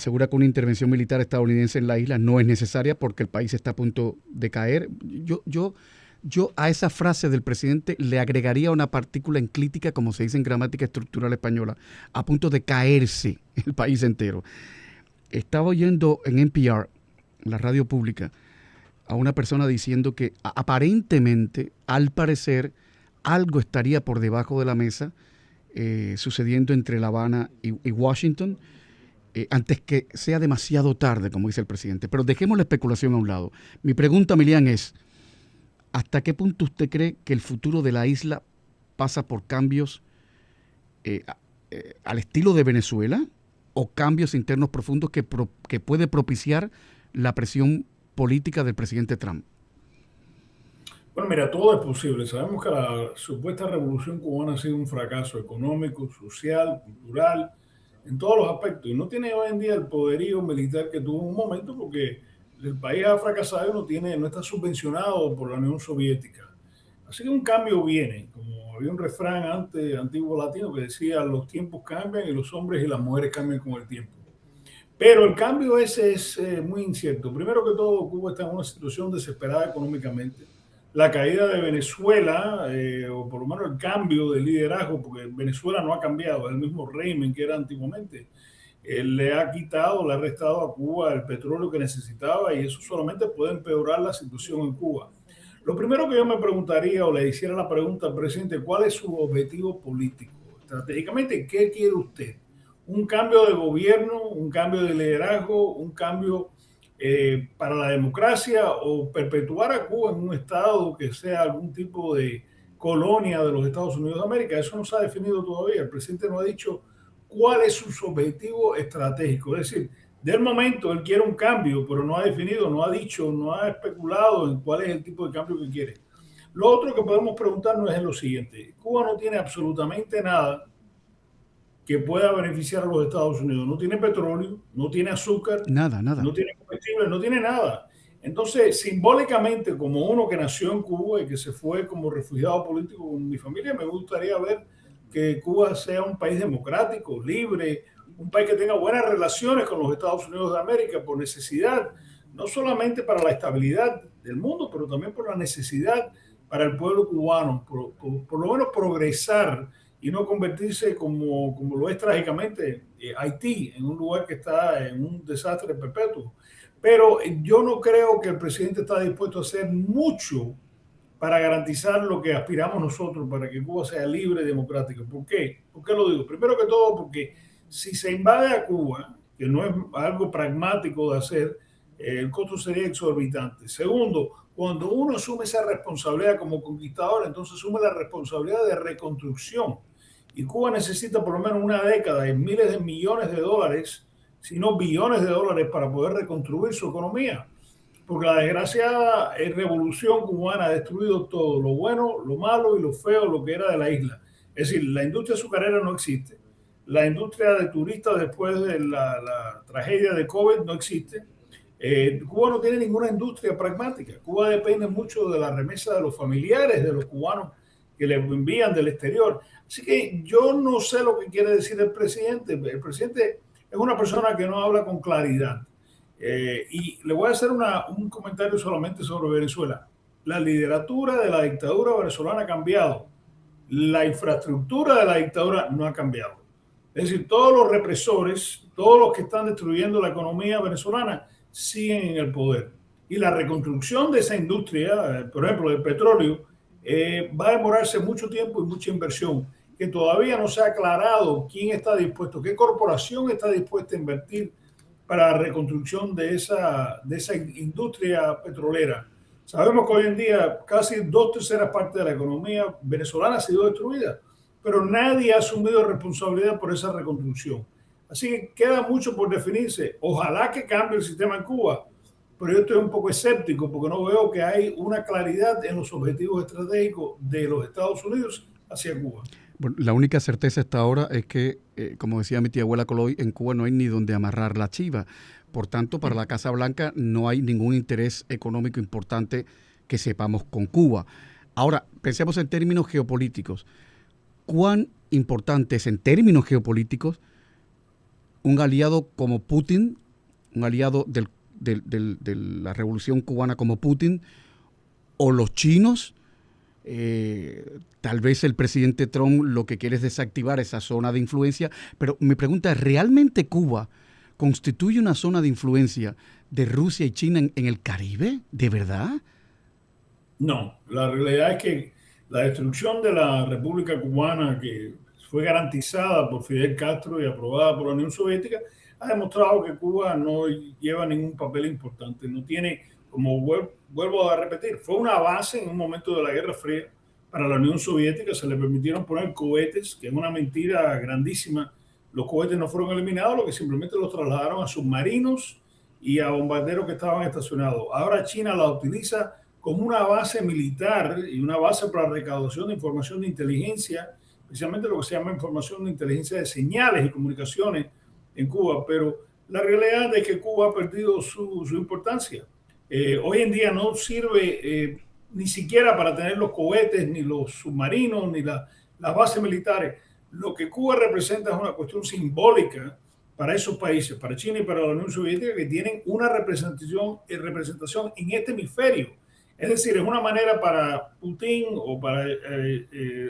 asegura que una intervención militar estadounidense en la isla no es necesaria porque el país está a punto de caer. Yo a esa frase del presidente le agregaría una partícula enclítica, como se dice en gramática estructural española, a punto de caerse el país entero. Estaba oyendo en NPR, la radio pública, a una persona diciendo que aparentemente, al parecer, algo estaría por debajo de la mesa sucediendo entre La Habana y Washington, antes que sea demasiado tarde, como dice el presidente. Pero dejemos la especulación a un lado. Mi pregunta, Milian, es: ¿hasta qué punto usted cree que el futuro de la isla pasa por cambios al estilo de Venezuela o cambios internos profundos que puede propiciar la presión política del presidente Trump? Bueno, mira, todo es posible. Sabemos que la supuesta revolución cubana ha sido un fracaso económico, social, cultural, en todos los aspectos. Y no tiene hoy en día el poderío militar que tuvo en un momento porque el país ha fracasado y no está subvencionado por la Unión Soviética. Así que un cambio viene. Como había un refrán antes, antiguo latino, que decía: los tiempos cambian y los hombres y las mujeres cambian con el tiempo. Pero el cambio ese es muy incierto. Primero que todo, Cuba está en una situación desesperada económicamente. La caída de Venezuela, o por lo menos el cambio de liderazgo, porque Venezuela no ha cambiado, es el mismo régimen que era antiguamente, le ha quitado, le ha restado a Cuba el petróleo que necesitaba y eso solamente puede empeorar la situación en Cuba. Lo primero que yo me preguntaría o le hiciera la pregunta al presidente: ¿cuál es su objetivo político? Estratégicamente, ¿qué quiere usted? ¿Un cambio de gobierno, un cambio de liderazgo, un cambio para la democracia o perpetuar a Cuba en un estado que sea algún tipo de colonia de los Estados Unidos de América? Eso no se ha definido todavía. El presidente no ha dicho cuál es su objetivo estratégico. Es decir, del momento él quiere un cambio, pero no ha definido, no ha dicho, no ha especulado en cuál es el tipo de cambio que quiere. Lo otro que podemos preguntarnos es lo siguiente: Cuba no tiene absolutamente nada que pueda beneficiar a los Estados Unidos. No tiene petróleo, no tiene azúcar, Nada, nada. no tiene combustible, no tiene nada. Entonces, simbólicamente, como uno que nació en Cuba y que se fue como refugiado político con mi familia, me gustaría ver que Cuba sea un país democrático, libre, un país que tenga buenas relaciones con los Estados Unidos de América por necesidad, no solamente para la estabilidad del mundo, pero también por la necesidad para el pueblo cubano, por lo menos progresar y no convertirse como lo es trágicamente Haití, en un lugar que está en un desastre perpetuo. Pero yo no creo que el presidente está dispuesto a hacer mucho para garantizar lo que aspiramos nosotros, para que Cuba sea libre y democrática. ¿Por qué? ¿Por qué lo digo? Primero que todo, porque si se invade a Cuba, que no es algo pragmático de hacer, el costo sería exorbitante. Segundo, cuando uno asume esa responsabilidad como conquistador, entonces asume la responsabilidad de reconstrucción. Y Cuba necesita por lo menos una década y miles de millones de dólares, si no billones de dólares, para poder reconstruir su economía. Porque la desgraciada revolución cubana ha destruido todo, lo bueno, lo malo y lo feo, lo que era de la isla. Es decir, la industria azucarera no existe. La industria de turistas después de la tragedia de COVID no existe. Cuba no tiene ninguna industria pragmática. Cuba depende mucho de la remesa de los familiares de los cubanos que le envían del exterior. Así que yo no sé lo que quiere decir el presidente. El presidente es una persona que no habla con claridad. Y le voy a hacer un comentario solamente sobre Venezuela. La literatura de la dictadura venezolana ha cambiado. La infraestructura de la dictadura no ha cambiado. Es decir, todos los represores, todos los que están destruyendo la economía venezolana siguen en el poder. Y la reconstrucción de esa industria, por ejemplo, del petróleo, va a demorarse mucho tiempo y mucha inversión, que todavía no se ha aclarado quién está dispuesto, qué corporación está dispuesta a invertir para la reconstrucción de esa industria petrolera. Sabemos que hoy en día casi 2/3 partes de la economía venezolana ha sido destruida, pero nadie ha asumido responsabilidad por esa reconstrucción. Así que queda mucho por definirse. Ojalá que cambie el sistema en Cuba, pero yo estoy un poco escéptico porque no veo que hay una claridad en los objetivos estratégicos de los Estados Unidos hacia Cuba. Bueno, la única certeza hasta ahora es que, como decía mi tía abuela Coloy, en Cuba no hay ni donde amarrar la chiva. Por tanto, para la Casa Blanca no hay ningún interés económico importante que sepamos con Cuba. Ahora, pensemos en términos geopolíticos. ¿Cuán importante es en términos geopolíticos un aliado como Putin, un aliado de la revolución cubana como Putin, o los chinos. Tal vez el presidente Trump lo que quiere es desactivar esa zona de influencia, pero mi pregunta es, ¿realmente Cuba constituye una zona de influencia de Rusia y China en el Caribe? ¿De verdad? No, la realidad es que la destrucción de la República Cubana, que fue garantizada por Fidel Castro y aprobada por la Unión Soviética, ha demostrado que Cuba no lleva ningún papel importante, no tiene, como vuelvo a repetir, fue una base en un momento de la Guerra Fría para la Unión Soviética, se le permitieron poner cohetes, que es una mentira grandísima. Los cohetes no fueron eliminados, lo que simplemente los trasladaron a submarinos y a bombarderos que estaban estacionados. Ahora China la utiliza como una base militar y una base para recaudación de información de inteligencia, especialmente lo que se llama información de inteligencia de señales y comunicaciones en Cuba, pero la realidad es que Cuba ha perdido su importancia. Hoy en día no sirve ni siquiera para tener los cohetes, ni los submarinos, ni las bases militares. Lo que Cuba representa es una cuestión simbólica para esos países, para China y para la Unión Soviética, que tienen una representación en este hemisferio. Es decir, es una manera para Putin o para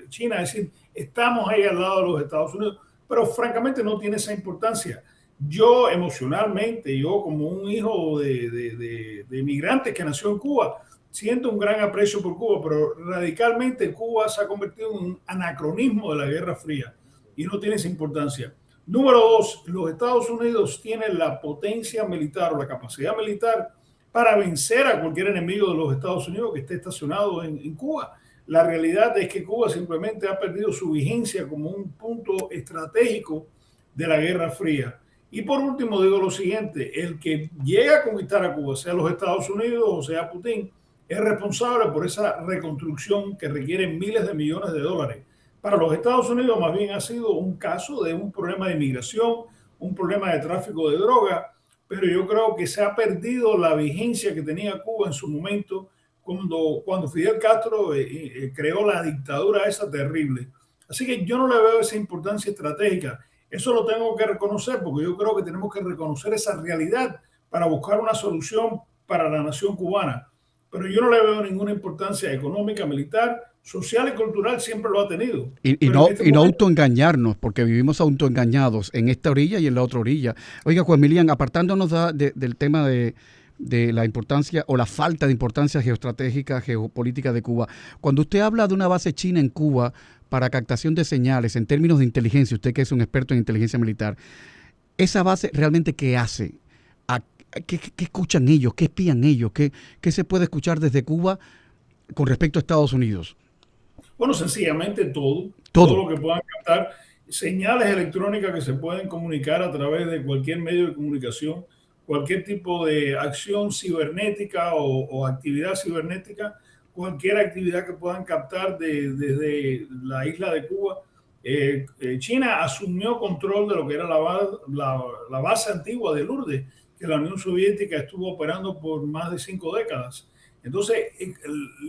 China decir, estamos ahí al lado de los Estados Unidos, pero francamente no tiene esa importancia. Yo emocionalmente, yo como un hijo de inmigrantes que nació en Cuba, siento un gran aprecio por Cuba, pero radicalmente Cuba se ha convertido en un anacronismo de la Guerra Fría y no tiene esa importancia. Número dos, los Estados Unidos tienen la potencia militar o la capacidad militar para vencer a cualquier enemigo de los Estados Unidos que esté estacionado en Cuba. La realidad es que Cuba simplemente ha perdido su vigencia como un punto estratégico de la Guerra Fría. Y por último digo lo siguiente, el que llega a conquistar a Cuba, sea los Estados Unidos o sea Putin, es responsable por esa reconstrucción que requiere miles de millones de dólares. Para los Estados Unidos más bien ha sido un caso de un problema de inmigración, un problema de tráfico de droga, pero yo creo que se ha perdido la vigencia que tenía Cuba en su momento cuando Fidel Castro creó la dictadura esa terrible. Así que yo no le veo esa importancia estratégica. Eso lo tengo que reconocer porque yo creo que tenemos que reconocer esa realidad para buscar una solución para la nación cubana. Pero yo no le veo ninguna importancia económica, militar, social y cultural, siempre lo ha tenido. Y Pero no, en este y no momento, autoengañarnos, porque vivimos autoengañados en esta orilla y en la otra orilla. Oiga, Juan Milián, apartándonos del tema de la importancia o la falta de importancia geoestratégica, geopolítica de Cuba, cuando usted habla de una base china en Cuba para captación de señales en términos de inteligencia, usted que es un experto en inteligencia militar, ¿esa base realmente qué hace? ¿Qué escuchan ellos? ¿Qué espían ellos? ¿Qué se puede escuchar desde Cuba con respecto a Estados Unidos? bueno, sencillamente todo Todo. lo que puedan captar, señales electrónicas que se pueden comunicar a través de cualquier medio de comunicación, cualquier tipo de acción cibernética o actividad cibernética, cualquier actividad que puedan captar desde la isla de Cuba. China asumió control de lo que era la base antigua de Lourdes, que la Unión Soviética estuvo operando por más de 5 décadas. Entonces,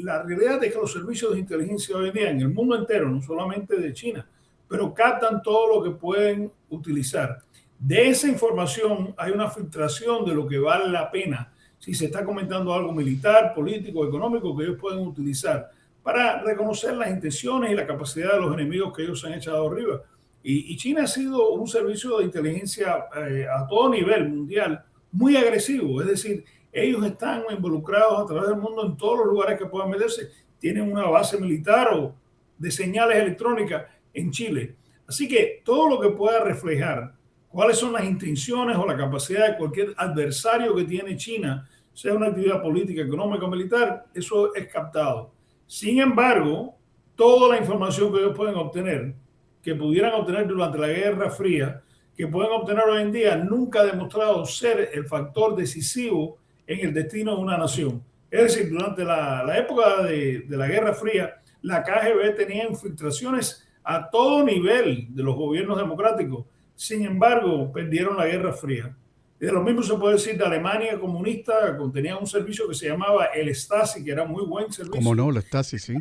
la realidad es que los servicios de inteligencia hoy en día en el mundo entero, no solamente de China, pero captan todo lo que pueden utilizar. De esa información hay una filtración de lo que vale la pena. Si se está comentando algo militar, político, económico que ellos pueden utilizar para reconocer las intenciones y la capacidad de los enemigos que ellos han echado arriba. Y China ha sido un servicio de inteligencia a todo nivel mundial muy agresivo, es decir, ellos están involucrados a través del mundo en todos los lugares que puedan meterse. Tienen una base militar o de señales electrónicas en Chile. Así que todo lo que pueda reflejar cuáles son las intenciones o la capacidad de cualquier adversario que tiene China, sea una actividad política, económica o militar, eso es captado. Sin embargo, toda la información que ellos pueden obtener, que pudieran obtener durante la Guerra Fría, que pueden obtener hoy en día, nunca ha demostrado ser el factor decisivo en el destino de una nación. Es decir, durante la época de la Guerra Fría, la KGB tenía infiltraciones a todo nivel de los gobiernos democráticos. Sin embargo, perdieron la Guerra Fría. Y de lo mismo se puede decir de Alemania comunista, tenía un servicio que se llamaba el Stasi, que era muy buen Como servicio. no, la Stasi, sí.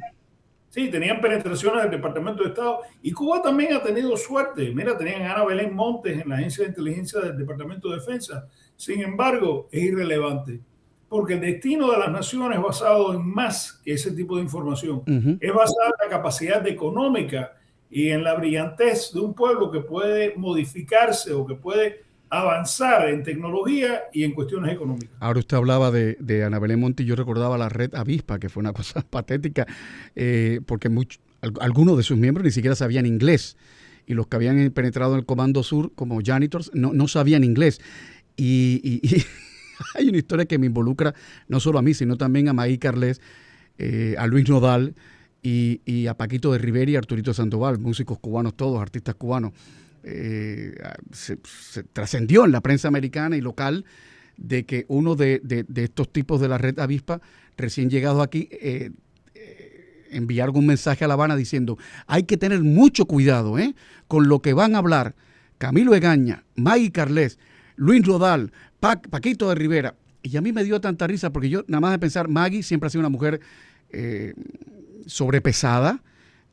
Sí, tenían penetraciones del Departamento de Estado y Cuba también ha tenido suerte. Mira, tenían a Ana Belén Montes en la Agencia de Inteligencia del Departamento de Defensa. Sin embargo, es irrelevante porque el destino de las naciones es basado en más que ese tipo de información. Es basado en la capacidad económica y en la brillantez de un pueblo que puede modificarse o que puede avanzar en tecnología y en cuestiones económicas. Ahora usted hablaba de Ana Belén Monte y yo recordaba la red Avispa, que fue una cosa patética, porque algunos de sus miembros ni siquiera sabían inglés, y los que habían penetrado en el Comando Sur como janitors no sabían inglés. Y hay una historia que me involucra no solo a mí, sino también a Maggie Carles, a Luis Nodal y a Paquito de Rivera y a Arturito Sandoval, músicos cubanos todos, artistas cubanos. Se trascendió en la prensa americana y local de que uno de estos tipos de la red Avispa, recién llegados aquí, enviaron un mensaje a La Habana diciendo: hay que tener mucho cuidado con lo que van a hablar Camilo Egaña, Maggie Carles, Luis Nodal, Paquito de Rivera. Y a mí me dio tanta risa porque yo, nada más de pensar, Maggie siempre ha sido una mujer sobrepesada.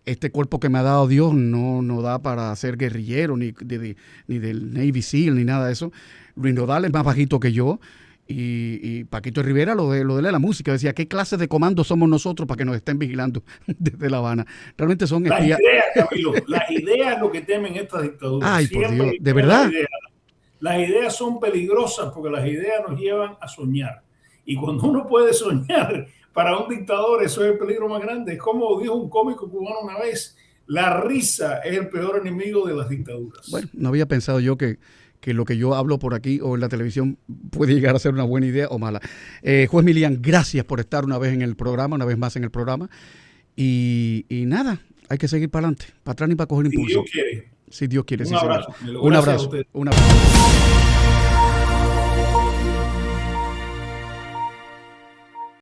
Este cuerpo que me ha dado Dios no da para ser guerrillero, ni del Navy SEAL, ni nada de eso. Luis Nodal es más bajito que yo. Y Paquito Rivera, lo de la música, decía: ¿qué clase de comando somos nosotros para que nos estén vigilando desde La Habana? Realmente son espías. Las ideas es lo que temen estas dictaduras. Ay, por Dios, ¿de verdad? Las ideas son peligrosas porque las ideas nos llevan a soñar. Y cuando uno puede soñar, para un dictador eso es el peligro más grande. Es como dijo un cómico cubano una vez: la risa es el peor enemigo de las dictaduras. Bueno, no había pensado yo que lo que yo hablo por aquí o en la televisión puede llegar a ser una buena idea o mala. Juez Milián, gracias por estar una vez más en el programa. Y nada, hay que seguir para adelante, para atrás ni para coger impulso. Si Dios quiere. Si Dios quiere. Un abrazo. Un abrazo.